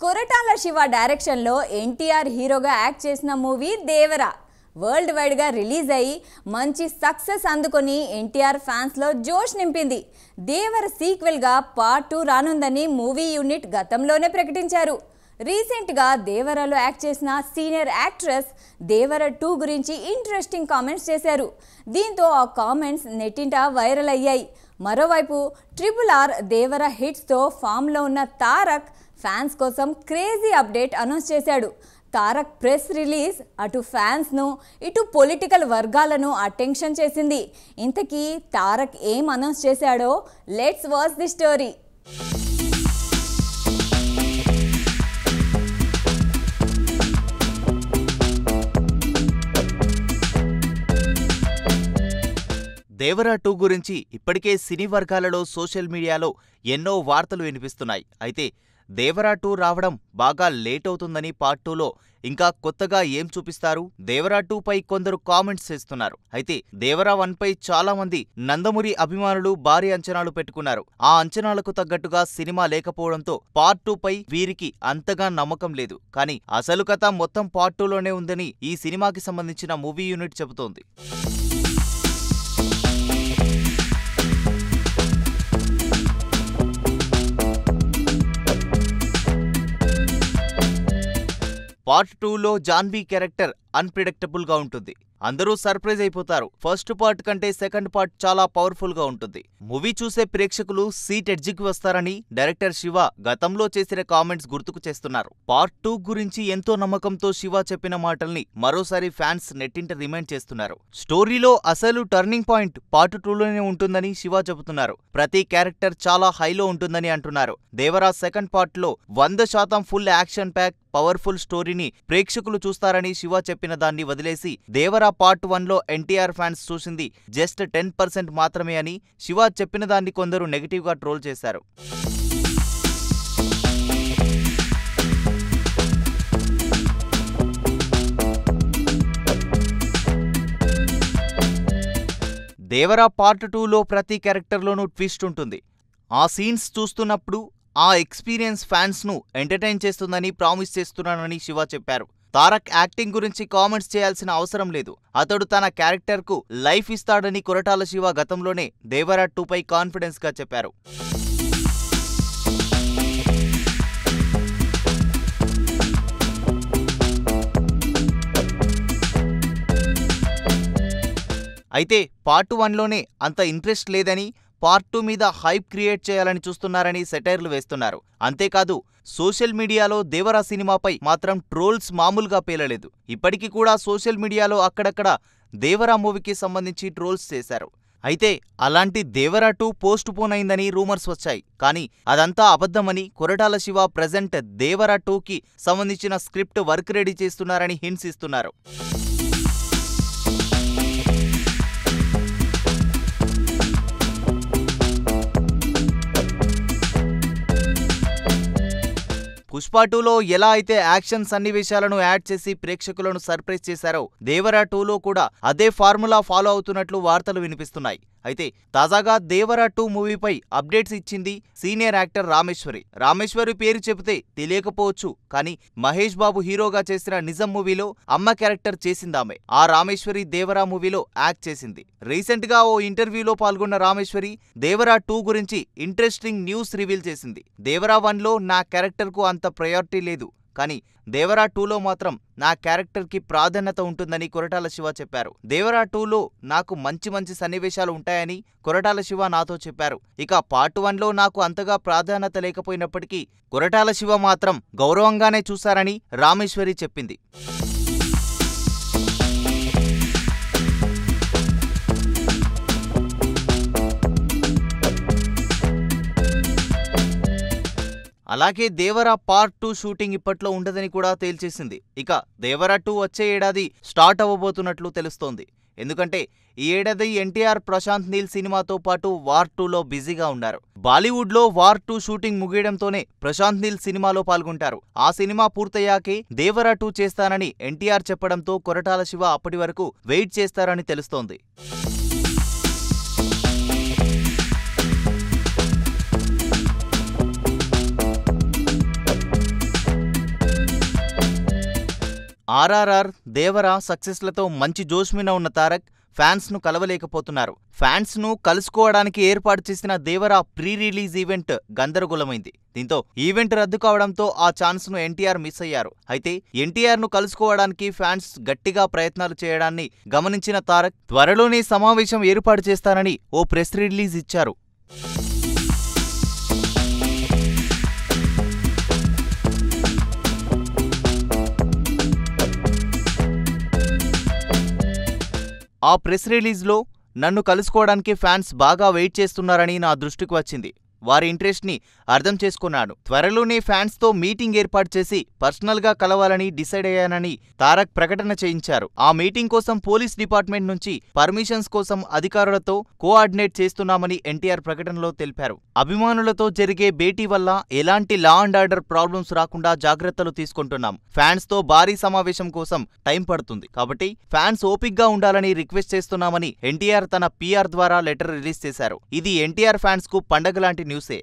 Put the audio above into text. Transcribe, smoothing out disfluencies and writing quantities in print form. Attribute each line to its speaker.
Speaker 1: కొరటాల శివ డైరెక్షన్లో ఎన్టీఆర్ హీరోగా యాక్ట్ చేసిన మూవీ దేవరా వరల్డ్ వైడ్గా రిలీజ్ అయ్యి మంచి సక్సెస్ అందుకొని ఎన్టీఆర్ ఫ్యాన్స్లో జోష్ నింపింది. దేవర సీక్వెల్గా పార్ట్ 2 రానుందని మూవీ యూనిట్ గతంలోనే ప్రకటించారు. రీసెంట్గా దేవరలో యాక్ట్ చేసిన సీనియర్ యాక్ట్రెస్ దేవర 2 గురించి ఇంట్రెస్టింగ్ కామెంట్స్ చేశారు. దీంతో ఆ కామెంట్స్ నెట్టింట వైరల్ అయ్యాయి. మరోవైపు RRR దేవర హిట్స్తో ఫామ్లో ఉన్న తారక్ ఫ్యాన్స్ కోసం క్రేజీ అప్డేట్ అనౌన్స్ చేశాడు. తారక్ ప్రెస్ రిలీజ్ అటు ఫ్యాన్స్ను ఇటు పొలిటికల్ వర్గాలను అటెన్షన్ చేసింది. ఇంతకీ తారక్ ఏం అనౌన్స్ చేశాడో let's watch the story.
Speaker 2: Devara 2 గురించి ఇప్పటికే సినీ వర్గాలలో సోషల్ మీడియాలో ఎన్నో వార్తలు వినిపిస్తున్నాయి. అయితే దేవరా 2 రావడం బాగా లేట్ అవుతుందని పార్ట్ 2లో ఇంకా కొత్తగా ఏం చూపిస్తారు? దేవరా 2 పై కొందరు కామెంట్స్ చేస్తున్నారు. అయితే దేవరా 1 పై చాలా మంది నందమూరి అభిమానులు భారీ అంచనాలు పెట్టుకున్నారు. ఆ అంచనాలకు తగ్గట్టుగా సినిమా లేకపోవడంతో పార్ట్ 2 పై వీరికి అంతగా నమ్మకం లేదు. కానీ అసలు కథ మొత్తం పార్ట్ 2లోనే ఉందని ఈ సినిమాకి సంబంధించిన మూవీ యూనిట్ చెబుతోంది. పార్ట్ 2లో జాన్వీ క్యారెక్టర్ అన్ప్రెడిక్టబుల్ గా ఉంటుంది. అందరూ సర్ప్రైజ్ అయిపోతారు. ఫస్ట్ పార్ట్ కంటే సెకండ్ పార్ట్ చాలా పవర్ఫుల్ గా ఉంటుంది. మూవీ చూసే ప్రేక్షకులు సీట్ ఎడ్జికి వస్తారని డైరెక్టర్ శివ గతంలో చేసిన కామెంట్స్ గుర్తుకు చేస్తున్నారు. పార్ట్ 2 గురించి ఎంతో నమ్మకంతో శివ చెప్పిన మాటల్ని మరోసారి ఫ్యాన్స్ నెట్టింట రిమైండ్ చేస్తున్నారు. స్టోరీలో అసలు టర్నింగ్ పాయింట్ పార్ట్ 2లోనే ఉంటుందని శివ చెబుతున్నారు. ప్రతి క్యారెక్టర్ చాలా హైలో ఉంటుందని అంటున్నారు. దేవరా సెకండ్ పార్ట్ లో 100% ఫుల్ యాక్షన్ ప్యాక్ పవర్ఫుల్ స్టోరీని ప్రేక్షకులు చూస్తారని శివ చెప్పిన దాన్ని వదిలేసి దేవరా పార్ట్ 1లో ఎన్టీఆర్ ఫ్యాన్స్ చూసింది జస్ట్ 10% మాత్రమే అని శివ చెప్పిన దాన్ని కొందరు నెగిటివ్ గా ట్రోల్ చేశారు. దేవరా పార్ట్ 2లో ప్రతి క్యారెక్టర్లోనూ ట్విస్ట్ ఉంటుంది. ఆ సీన్స్ చూస్తున్నప్పుడు ఆ ఎక్స్పీరియన్స్ ఫ్యాన్స్ ను ఎంటర్టైన్ చేస్తుందని ప్రామిస్ చేస్తున్నానని శివ చెప్పారు. తారక్ యాక్టింగ్ గురించి కామెంట్స్ చేయాల్సిన అవసరం లేదు. అతడు తన క్యారెక్టర్ కు లైఫ్ ఇస్తాడని కొరటాల శివ గతంలోనే దేవరా 2 పై కాన్ఫిడెన్స్ గా చెప్పారు. అయితే పార్ట్ 1లోనే అంత ఇంట్రెస్ట్ లేదని పార్ట్ 2 మీద హైప్ క్రియేట్ చేయాలని చూస్తున్నారని సెటైర్లు వేస్తున్నారు. అంతేకాదు సోషల్ మీడియాలో దేవరా సినిమాపై మాత్రం ట్రోల్స్ మామూలుగా పేలలేదు. ఇప్పటికీ కూడా సోషల్ మీడియాలో అక్కడక్కడ దేవరా మూవీకి సంబంధించి ట్రోల్స్ చేశారు. అయితే అలాంటి దేవరా 2 పోస్ట్ పోన్ అయిందని రూమర్స్ వచ్చాయి. కానీ అదంతా అబద్ధమని కొరటాల శివ ప్రెజెంట్ దేవరా 2కి సంబంధించిన స్క్రిప్ట్ వర్క్ రెడీ చేస్తున్నారని హింట్స్ ఇస్తున్నారు. పుష్ప 2లో ఎలా అయితే యాక్షన్ సన్నివేశాలను యాడ్ చేసి ప్రేక్షకులను సర్ప్రైజ్ చేశారో దేవరా 2లో కూడా అదే ఫార్ములా ఫాలో అవుతున్నట్లు వార్తలు వినిపిస్తున్నాయి. అయితే తాజాగా దేవరా 2 మూవీపై అప్డేట్స్ ఇచ్చింది సీనియర్ యాక్టర్ రామేశ్వరి. రామేశ్వరి పేరు చెబితే తెలియకపోవచ్చు, కానీ మహేష్ బాబు హీరోగా చేసిన నిజం మూవీలో అమ్మ క్యారెక్టర్ చేసిందామె. ఆ రామేశ్వరి దేవరా మూవీలో యాక్ట్ చేసింది. రీసెంట్ గా ఓ ఇంటర్వ్యూలో పాల్గొన్న రామేశ్వరి దేవరా 2 గురించి ఇంట్రెస్టింగ్ న్యూస్ రివీల్ చేసింది. దేవరా 1లో నా క్యారెక్టర్ కు అంత ప్రయారిటీ లేదు, కానీ దేవరా 2లో మాత్రం నా క్యారెక్టర్ కి ప్రాధాన్యత ఉంటుందని కొరటాల శివ చెప్పారు. దేవరా 2లో నాకు మంచి సన్నివేశాలు ఉంటాయని కొరటాల శివ నాతో చెప్పారు. ఇక పార్ట్ 1లో నాకు అంతగా ప్రాధాన్యత లేకపోయినప్పటికీ కొరటాల శివ మాత్రం గౌరవంగానే చూశారని రామేశ్వరి చెప్పింది. అలాగే దేవరా పార్ట్ 2 షూటింగ్ ఇప్పట్లో ఉండదని కూడా తేల్చేసింది. ఇక దేవరా 2 వచ్చే ఏడాది స్టార్ట్ అవ్వబోతున్నట్లు తెలుస్తోంది. ఎందుకంటే ఈ ఏడాది ఎన్టీఆర్ ప్రశాంత్ నీల్ సినిమాతో పాటు వార్ 2లో బిజీగా ఉన్నారు. బాలీవుడ్లో వార్ 2 షూటింగ్ ముగియడంతోనే ప్రశాంత్ నీల్ సినిమాలో పాల్గొంటారు. ఆ సినిమా పూర్తయ్యాకే దేవరా 2 చేస్తానని ఎన్టీఆర్ చెప్పడంతో కొరటాల శివ అప్పటి వరకు వెయిట్ చేస్తారని తెలుస్తోంది. ఆర్ఆర్ఆర్, దేవర సక్సెస్లతో మంచి జోష్ మీద ఉన్న తారక్ ఫ్యాన్స్ ను కలవలేకపోతున్నారు. ఫ్యాన్స్ ను కలుసుకోవడానికి ఏర్పాటు చేసిన దేవర ప్రీ రిలీజ్ ఈవెంట్ గందరగోళమైంది. దీంతో ఈవెంట్ రద్దు కావడంతో ఆ ఛాన్స్ ను ఎన్టీఆర్ మిస్ అయ్యారు. అయితే ఎన్టీఆర్ ను కలుసుకోవడానికి ఫ్యాన్స్ గట్టిగా ప్రయత్నాలు చేయడాన్ని గమనించిన తారక్ త్వరలోనే సమావేశం ఏర్పాటు చేస్తారని ఓ ప్రెస్ రిలీజ్ ఇచ్చారు. ఆ ప్రెస్ రిలీజ్లో నన్ను కలుసుకోవడానికి ఫ్యాన్స్ బాగా వెయిట్ చేస్తున్నారని నా దృష్టికి వచ్చింది. వారి ఇంట్రెస్ట్ ని అర్థం చేసుకున్నాను. త్వరలోనే ఫ్యాన్స్ తో మీటింగ్ ఏర్పాటు చేసి పర్సనల్ గా కలవాలని డిసైడ్ అయ్యానని తారక్ ప్రకటన చేయించారు. ఆ మీటింగ్ కోసం పోలీస్ డిపార్ట్మెంట్ నుంచి పర్మిషన్స్ కోసం అధికారులతో కోఆర్డినేట్ చేస్తున్నామని ఎన్టీఆర్ ప్రకటనలో తెలిపారు. అభిమానులతో జరిగే భేటీ వల్ల ఎలాంటి లా అండ్ ఆర్డర్ ప్రాబ్లమ్స్ రాకుండా జాగ్రత్తలు తీసుకుంటున్నాం. ఫ్యాన్స్ తో భారీ సమావేశం కోసం టైం పడుతుంది కాబట్టి ఫ్యాన్స్ ఓపిక్ గా ఉండాలని రిక్వెస్ట్ చేస్తున్నామని ఎన్టీఆర్ తన PR ద్వారా లెటర్ రిలీజ్ చేశారు. ఇది ఎన్టీఆర్ ఫ్యాన్స్ కు పండగ లాంటి న్యూసే.